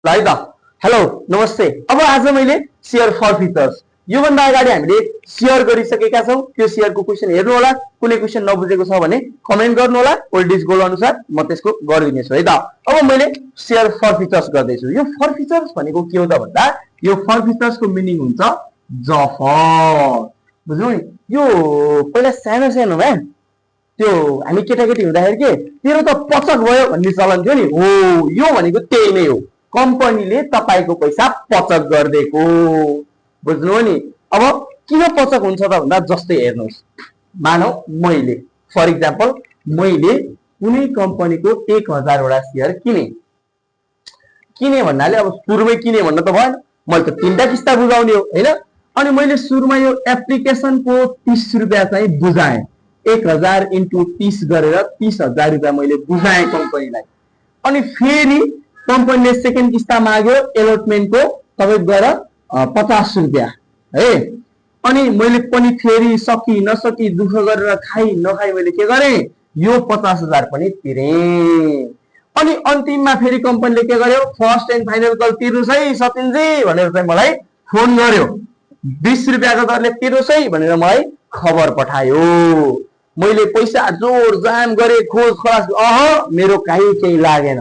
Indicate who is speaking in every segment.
Speaker 1: ल है त हेलो नमस्ते। अब आज मैले शेयर फर्फिटर्स योभन्दा अगाडि हामीले शेयर गरिसकेका छौं। त्यो शेयरको क्वेशन हेर्नु होला। कुनै क्वेशन नबुझेको छ भने कमेन्ट गर्नु होला। ओल्ड इज गोल्ड अनुसार म त्यसको गरिदिनेछु है त। अब मैले शेयर फर्फिटर्स गर्दैछु। यो फर्फिटर्स भनेको के हो त भन्दा यो फर्फिटर्सको मिनिङ हुन्छ जफर। बुझ्नु नि? यो पहिला सानो सानोमा त्यो हामी केटाकेटी हुँदाखेरि के तेरो त पचक भयो भन्ने चलन थियो नि। हो यो भनेको त्यही नै हो। कम्पनीले तपाईको पैसा पचक गर्देको। बुझ्नु हो नि? अब किन पचक हुन्छ त भन्दा जस्तै हेर्नुस्, मानौ मैले फर एक्जाम्पल मैले कुनै कम्पनीको 1000 वटा शेयर किने भन्नाले अब सुरुमै किने भन्न त भएन। मैले त 3टा किस्ता बुझाउने हो हैन। अनि मैले सुरुमा यो एप्लिकेसनको 30 रुपैयाँ चाहिँ बुझाएँ। 1000 × 30 गरेर 30,000 रुपैयाँ मैले बुझाएँ कम्पनीलाई। अनि फेरि कम्पनीले सेकेन्ड किस्ता माग्यो एलोटमेन्टको तपाईको गएर 50 रुपैयाँ है। अनि मैले पनि फेरि सकी नसकी दुःख गरेर खाइ नखाइ मैले के गरेँ यो 50,000 पनि तिरे। अनि अन्तिममा फेरि कम्पनीले के गर्यो फर्स्ट एन्ड फाइनल कल तिर्नुस् है सचिनजी भनेर चाहिँ मलाई फोन गर्यो। 20 रुपैयाँको दरले तिर्नुस् है भनेर मलाई खबर पठायो। मैले पैसा जोड जाम गरे खोज खलास मेरो केही लागेन,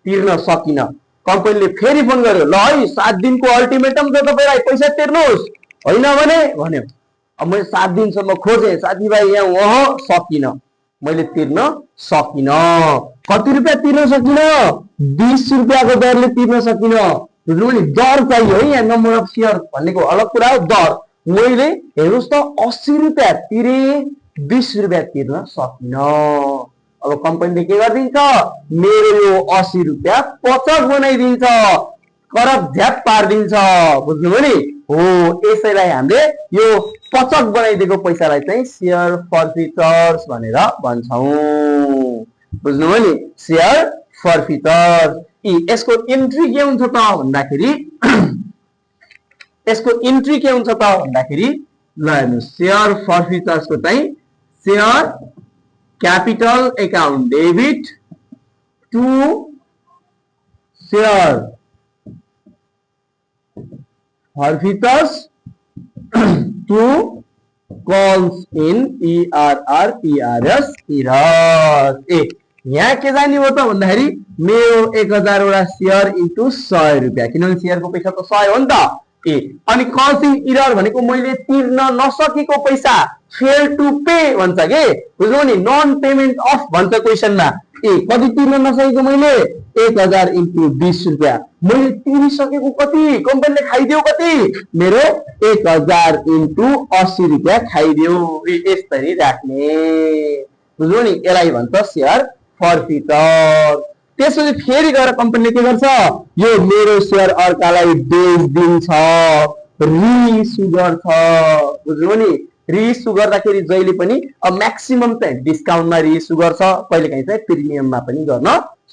Speaker 1: तिर्न सकिन। कम्पनीले फेरि फोन गर्यो ल है 7 दिनको अल्टिमेटम छ तपाईलाई पैसा तिर्नुस् हैन भने भन्यो। अब मैले 7 दिनसम्म खोजे साथीभाइ यहाँ सकिन, मैले तिर्न सकिन। कति रुपैयाँ तिर्न सकिन 20 रुपैयाँको दरले तिर्न सकिन। बुझ्नु नि? दर चाहियो है यहाँ। नम्बर अफ शेयर भन्नेको अलग कुरा हो, दर। मैले हेर्नुस् त 80 रुपैयाँ तिरे 20 रुपैयाँ तिर्न सकिन। अब कम्पनीले के गरिदिन्छ मेरो यो 80 रुपैयाँ पचक बनाइदिन्छ, करप झ्याप पारिदिन्छ। बुझ्नुभयो नि? हो यसैलाई हामीले यो पचक बनाइदिएको पैसालाई चाहिँ शेयर फर्फिटर्स भनेर भन्छौं। बुझ्नुभयो नि? शेयर फर्फिटर्स। यसको इन्ट्री के हुन्छ त भन्दाखेरि यसको इन्ट्री के हुन्छ त भन्दाखेरि ल हेर्नु शेयर फर्फिटर्सको चाहिँ share capital account debit to share forfeiters to calls in ERRPRS arrears. यहाँ के जाने हो त भन्दाखेरि मेरो 1000 वटा शेयर इन्टु 100 रुपैयाँ, किनभने शेयरको पैसा त 100 हो नि त। अनि कॉल्स इन इरर भनेको मैले तिर्न नसकेको पैसा फेल टु पे भन्छ के। बुझ्नु नि? नन पेमेन्ट अफ भन्छ क्वेशनमा। कति तिर्न नसकेको मैले 1000 × 20 रुपैयाँ मैले तिरिसकेको कति कम्पनीले खाइदियो कति मेरो 1000 × 80 रुपैयाँ खाइदियो। यसरी राख्ने। बुझ्नु नि? यसलाई भन्छ शेयर फर्फिटर। त्यसपछि फेरि गएर कम्पनीले के गर्छ यो मेरो शेयर अर्कालाई बेच्दिन्छ, रिइस्यु गर्छ। बुझ्नु नि? रिइस्यु गर्दाखेरि जहिले पनि अब म्याक्सिमम चाहिँ डिस्काउन्टमा रिइस्यु गर्छ, कहिलेकाहीँ चाहिँ प्रिमियममा पनि गर्न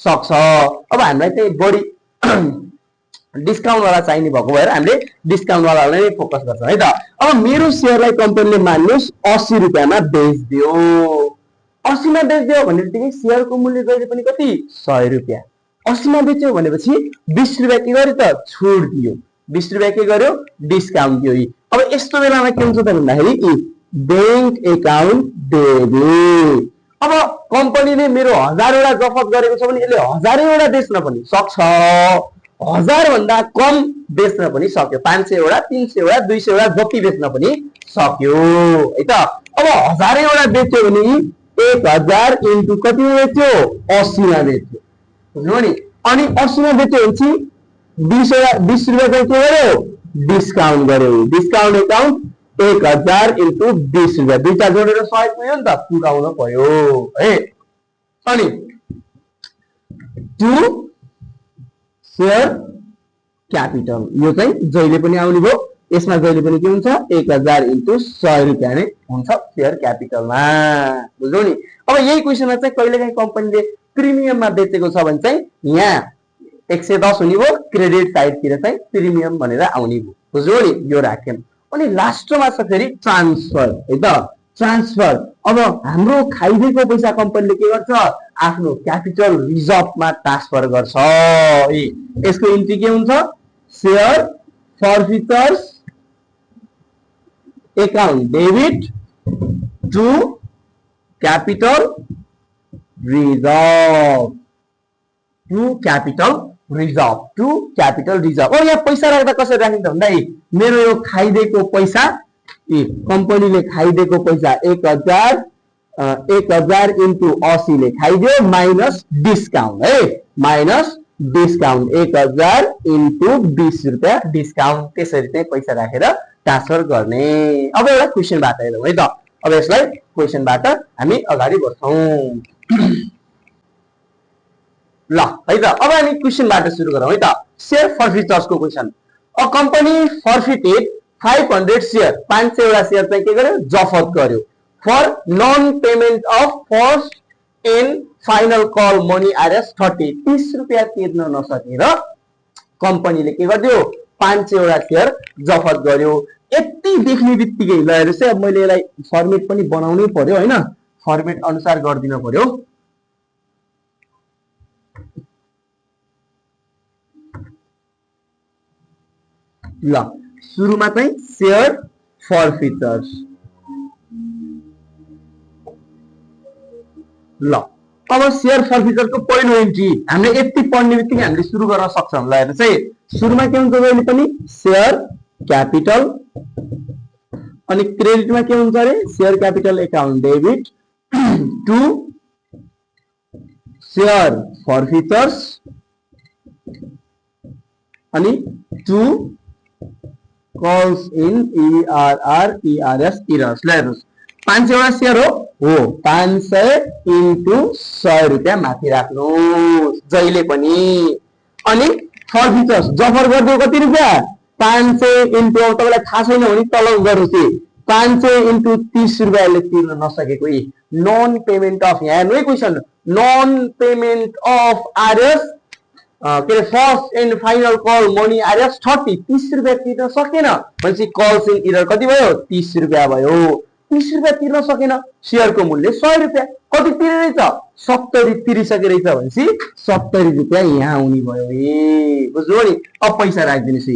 Speaker 1: सक्छ। अब हामीलाई चाहिँ बढी डिस्काउन्ट वाला चाहिने भएको भएर हामीले डिस्काउन्ट वालालाई नै फोकस गर्छौं है त। अब मेरो शेयरलाई कम्पनीले मान्नुस् 80 रुपैयाँमा बेच्दियो। 80 मा बेच्दियो भनेपछि शेयरको मूल्य जहिले पनि कति 100 रुपैयाँ। 80 मा बेच्यो भनेपछि 20 रुपैयाँ के गर्यो त छुट दियो। 20 रुपैयाँ के गर्यो डिस्काउन्ट दियो। अब यस्तो बेलामा के हुन्छ त भन्दाखेरि बैंक अकाउन्ट डेबिट। अब कम्पनीले मेरो 1000 वटा जफत गरेको छ भने यसले 1000 वटा बेच्न पनि सक्छ, 1000 भन्दा कम बेच्न पनि सक्यो, 500 वटा 300 वटा 200 वटा जति बेच्न पनि सक्यो है त। अब 1000 वटा बेच्यो भने 1000 × कतिमा बेच्यो 80 मा बेच्यो। बुझ्नु नि? अनि 80 मा बेच्यो भने 20 रुपैयाँ के गर्यो डिस्काउन्ट गर्यो। डिस्काउन्ट अकाउन्ट 1000 × 20 रुपैयाँ दुईटा जोडेर 100 पुग्यो नि त, पुराउन पर्यो है। अनि टु शेयर क्यापिटल यो चाहिँ जहिले पनि आउने भयो। यसमा जहिले पनि के हुन्छ 1000 × 100 रुपैयाँ नै हुन्छ शेयर क्यापिटलमा। बुझ्नु नि? अब यही क्वेशनमा चाहिँ कहिलेकाहीँ कम्पनीले प्रिमियममा बेचेको छ भने चाहिँ यहाँ 110 हुने भयो, क्रेडिट साइडतिर चाहिँ प्रिमियम भनेर आउने भयो। बुझ्नु नि? यो राख्यौं। अनि लास्टमा छ फेरि ट्रान्सफर है त। ट्रान्सफर। अब हाम्रो खाइदिएको पैसा कम्पनीले के गर्छ, आफ्नो क्यापिटल रिजर्भमा ट्रान्सफर गर्छ। यसको इन्ट्री के हुन्छ, share forfeitures account debit to capital reserve, to capital reserve. अब यहाँ पैसा राख्दा कसरी राखिन्छ भन्दा मेरो यो खाइदिएको पैसा, कम्पनीले खाइदिएको पैसा 1000 इन्टु 80 ले खाइदियो माइनस डिस्काउन्ट है, माइनस डिस्काउन्ट 1000 इन्टु 20 रुपियाँ डिस्काउन्ट, त्यसरी चाहिँ पैसा राखेर ट्रान्सफर गर्ने। अब एउटा क्वेसनबाट हेरौँ है त। अब यसलाई क्वेसनबाट हामी अगाडि बढ्छौँ ल है त। अब हामी क्वेसनबाट सुरु गरौँ है त। शेयर फर्फिचर्सको क्वेसन। अ कम्पनी फर्फिटेड 500 शेयर, 500 वटा शेयर चाहिँ के गर्यो, जफत गर्यो for non payment of first and final call money RS 30 रुपियाँ तिर्न नसकेर कम्पनीले के गर्यो, 500 वटा शेयर जफत गर्यो। यति देख्ने बित्तिकै ल हेर्नुस् है, अब मैले यसलाई फर्मेट पनि बनाउनै पर्यो हैन, फर्मेट अनुसार गरिदिन पर्यो। ल सुरुमा चाहिँ शेयर फर्फिचर्स। ल अब शेयर फर्फिचरको पहिलो इन्ट्री हामीले यति पढ्ने बित्तिकै हामीले सुरु गर्न सक्छौँ। ल हेर्नुस् है, सुरुमा के हुन्छ जहिले पनि शेयर क्यापिटल, अनि क्रेडिटमा के हुन्छ अरे, share capital account debit to share forfeitures, अनि to calls in ERS arrears. ल हेर्नुस् 500 वटा शेयर हो 500 इन्टु 100 रुपियाँ माथि राख्नुहोस् जहिले पनि। अनि फर्फिचर्स जफर गरिदियो कति रुपियाँ, 500 इन्टु, तपाईँलाई थाहा छैन भने तल गर्नुहोस्, 500 इन्टु 30 रुपियाँले तिर्न नसकेको नन पेमेन्ट अफ, यहाँ हेर्नु है question, non payment of RS के first and final call money RS 30 रुपियाँ तिर्न सकेन भनेपछि कल्स इन इरर कति भयो, 30 रुपियाँ भयो। 30 रुपियाँ तिर्न सकेन, शेयरको मूल्य 100 रुपियाँ, कति तिरेछ, 70 तिरिसके रहेछ भनेपछि 70 रुपियाँ यहाँ आउने भयो। बुझ्नु नि। अब पैसा राखिदिनुहोस्,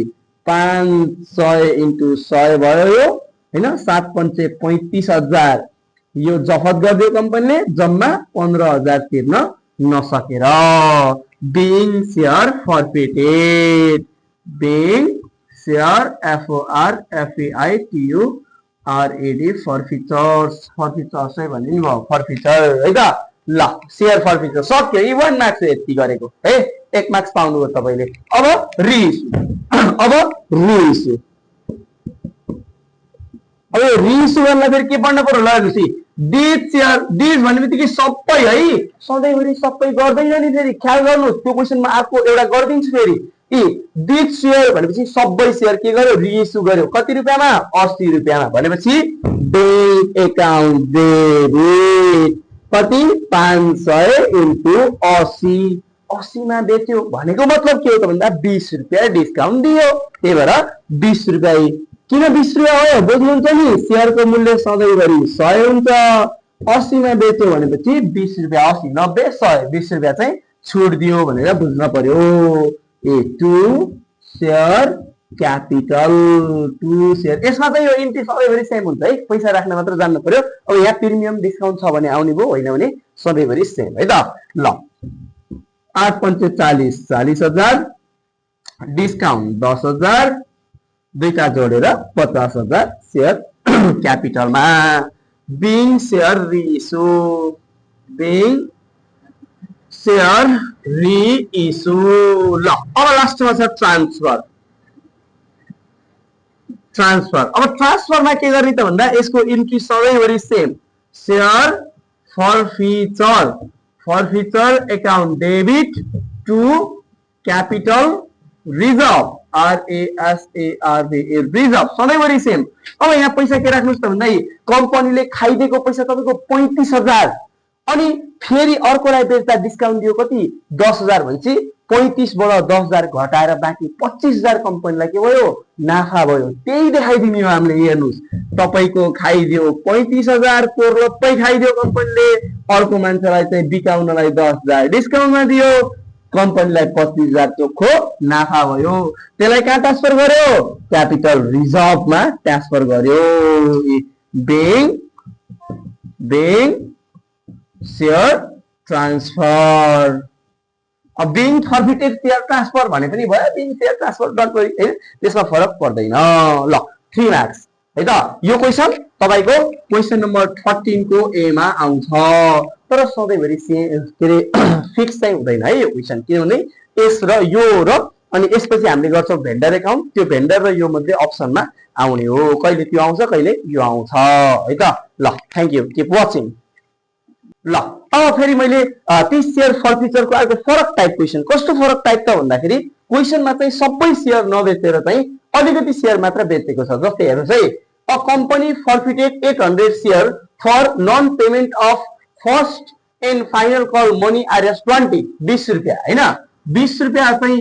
Speaker 1: 500 इन्टु 100 भयो हैन, 7 पंचे 35,000 यो जफत गरिदियो कम्पनीले, जम्मा 15,000 तिर्न नसकेर। being share forfeited, being share FORFEITURAD forfeitures, forfeitures है भन्ने नि भयो, फर्फिचर है त। ल शेयर फर्फिचर सक्यो, यी 1 मार्क्स यति गरेको है, 1 मार्क्स पाउनु हो तपाईले। अब रिइस्यु, अब रिइस्यु, अब यो रिइस्यु गर्नलाई फेरि के पढ्न पर्यो, ल हेर्नुस्, डिड शेयर, डिड भन्ने बित्तिकै सबै है, सधैँभरि सबै गर्दैन नि, फेरि ख्याल गर्नु, त्यो क्वेसनमा आएको एउटा गरिदिन्छु फेरि। डिड शेयर भनेपछि सबै शेयर के गर्यो, रिइस्यु गर्यो, कति रुपियाँमा, 80 रुपियाँमा भनेपछि बैंक अकाउन्ट डेबिट कति, 500 इन्टु 80, 80 मा बेच्यो भनेको मतलब के हो त भन्दा 20 रुपियाँ डिस्काउन्ट दियो, त्यही भएर 20 रुपियाँ। किन 20 रुपियाँ हो बुझ्नुहुन्छ नि, शेयरको मूल्य सधैँभरि 100 हुन्छ, 80 मा बेच्यो भनेपछि 20 रुपियाँ, 80 90 100, 20 रुपियाँ चाहिँ छुट दियो भनेर बुझ्न पर्यो। To share capital, to share, यसमा चाहिँ यो इन्ट्री सधैँभरि सेम हुन्छ है, पैसा राख्न मात्र जान्नु पर्यो। अब यहाँ प्रिमियम डिस्काउन्ट छ भने आउने भयो, होइन भने सधैँभरि सेम है त। ल 8 पंचे 40, 40,000 डिस्काउन्ट 10,000, दुईटा जोडेर 50,000 शेयर क्यापिटलमा। Being share reissue, being share reissue. ल अब लास्टमा छ ट्रान्सफर, ट्रान्सफर। अब ट्रान्सफरमा के गर्ने त भन्दा यसको इन्ट्री सधैँभरि same, share forfeiture, forfeiture account debit to capital reserve, RASARV reserve, सधैँभरि सेम। अब यहाँ पैसा के राख्नुहोस् त भन्दा कम्पनीले खाइदिएको पैसा तपाईँको 35,000, अनि फेरि अर्कोलाई बेच्दा डिस्काउन्ट दियो कति, 10,000 भनेपछि 35 बाट 10,000 घटाएर बाँकी 25,000 कम्पनीलाई के भयो नाफा भयो। त्यही देखाइदिने हो हामीले। हेर्नुहोस् तपाईको खाइदियो 35,000 कोर्लप्पै खाइदियो कम्पनीले, अर्को मान्छेलाई चाहिँ बिकाउनलाई 10,000 डिस्काउन्टमा दियो, कम्पनीलाई 25,000 चोखो नाफा भयो। त्यसलाई कहाँ ट्रान्सफर गर्यो क्यापिटल रिजर्भमा ट्रान्सफर गर्यो। बेङ शेयर ट्रान्सफर। अब बिङ फर्फिटेड शेयर ट्रान्सफर भने पनि भयो, बिङ शेयर ट्रान्सफर डट गरी हैन, त्यसमा फरक पर्दैन। ल 3 मार्क्स है त। यो क्वेशन तपाईको क्वेशन नम्बर 13 को ए मा आउँछ। तर सधैँभरि के रे फिक्स चाहिँ हुँदैन है यो क्वेशन, किनभने एस र यो र अनि यसपछि हामीले गर्छौं भेन्डर एकाउन्ट, त्यो भेन्डर र यो मध्ये अप्सनमा आउने हो। कहिले त्यो आउँछ कहिले यो आउँछ है त। ल थ्यांक यू, कीप वाचिङ। ल अब फेरि मैले 30 शेयर फर्फिचरको अर्को फरक टाइप क्वेशन। कस्तो फरक टाइप त भन्दाखेरि क्वेशनमा चाहिँ सबै शेयर नबेचेर चाहिँ अलिकति शेयर मात्र बेचेको छ। जस्तै हेर्नुस् है, अ company forfeited 800 share for non payment of first and final call money RS 20 रुपैयाँ हैन, 20 रुपैयाँ चाहिँ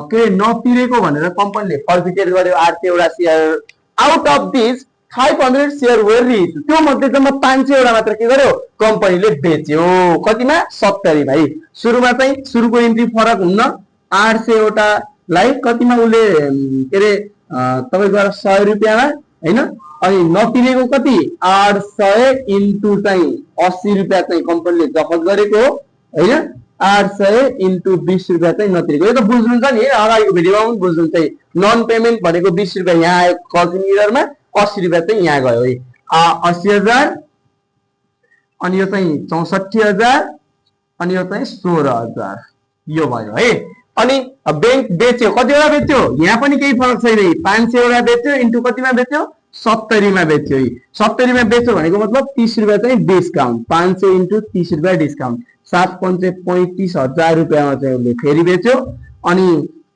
Speaker 1: के नतिरेको भनेर कम्पनीले फर्फिटेड गर्यो 800 वटा share. Out of this 500 share were rich, त्यो मध्ये जम्मा 500 वटा मात्र के गर्यो कम्पनीले बेच्यो। कतिमा 70 भाइ। सुरुमा चाहिँ सुरुको इन्ट्री फरक हुन्न, 800 वटालाई कतिमा उले के रे तपाईको 100 रुपैयाँमा हैन, अनि नतिरेको कति 800 इन्टु चाहिँ 80 रुपैयाँ चाहिँ कम्पनीले जफत गरेको हैन, 800 इन्टु 20 रुपैयाँ चाहिँ नतिरेको। यो त बुझ्नुहुन्छ नि, अगाडिको भिडियोमा पनि बुझ्नुहुन्छ। नन पेमेन्ट भनेको 20 रुपैयाँ यहाँ आयो कल मिररमा, 80 रुपैयाँ चाहिँ यहाँ गयो है। 80,000 अनि यो चाहिँ 64,000 अनि यो चाहिँ 16,000 यो भयो है। अनि बैंक बेच्यो, कतिवटा बेच्यो यहाँ पनि केही फरक छैन, 500 वटा बेच्यो इन्टु कतिमा बेच्यो 70 मा बेच्यो है। 70 मा बेच्यो भनेको मतलब 30 रुपैयाँ चाहिँ डिस्काउन्ट, 500 इन्टु 30 रुपैयाँ डिस्काउन्ट, 7,35,000 रुपैयाँमा चाहिँ उसले फेरि बेच्यो। अनि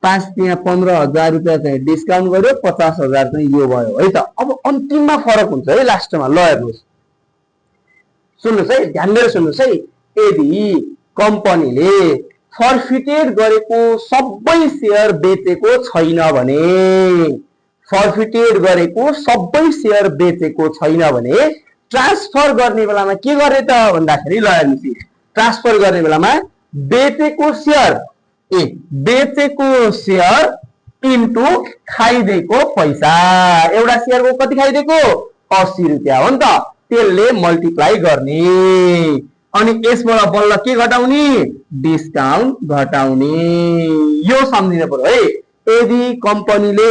Speaker 1: 5 त्यहाँ 15,000 रुपैयाँ चाहिँ डिस्काउन्ट गर्यो, 50,000 चाहिँ यो भयो है त। अब अन्तिममा फरक हुन्छ है लास्टमा। ल हेर्नुहोस्, सुन्नुहोस् है, ध्यान दिएर सुन्नुहोस् है। यदि कम्पनीले फर्फिटेड गरेको सबै शेयर बेचेको छैन भने, फर्फिटेड गरेको सबै शेयर बेचेको छैन भने ट्रान्सफर गर्ने बेलामा के गर्ने त भन्दाखेरि, ल हेर्नुहोस्, ट्रान्सफर गर्ने बेलामा बेचेको शेयर बेचेको शेयर इन्टु खाइदिएको पैसा। एउटा शेयरको कति खाइदिएको 80 रुपैयाँ हो नि त, त्यसले मल्टिप्लाई गर्ने। अनि यसबाट बल्ल के घटाउने डिस्काउन्ट घटाउने। यो सम्झिनु पर्यो है। यदि कम्पनीले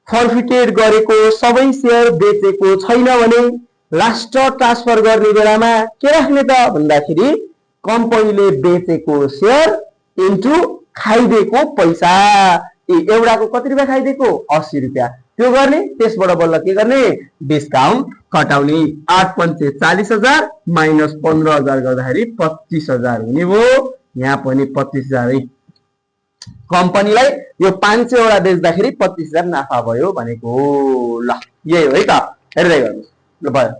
Speaker 1: फर्फिटेड गरेको सबै शेयर बेचेको छैन भने लास्ट ट्रान्सफर गर्ने बेलामा के राख्ने त भन्दाखेरि कम्पनीले बेचेको शेयर इन्टु खाइदिएको पैसा। एउटाको कति रुपैयाँ खाइदिएको 80 रुपैयाँ, त्यो गर्ने। त्यसबाट बल्ल के गर्ने डिस्काउन्ट घटाउने। 8 पंचे 40,000 माइनस 15,000 गर्दाखेरि 25,000 हुने भयो। यहाँ पनि 25,000 है। कम्पनीलाई यो 500 वटा बेच्दाखेरि 25,000 नाफा भयो भनेको। ल यही हो है त, हेर्दै गर्नुहोस्। ल भयो।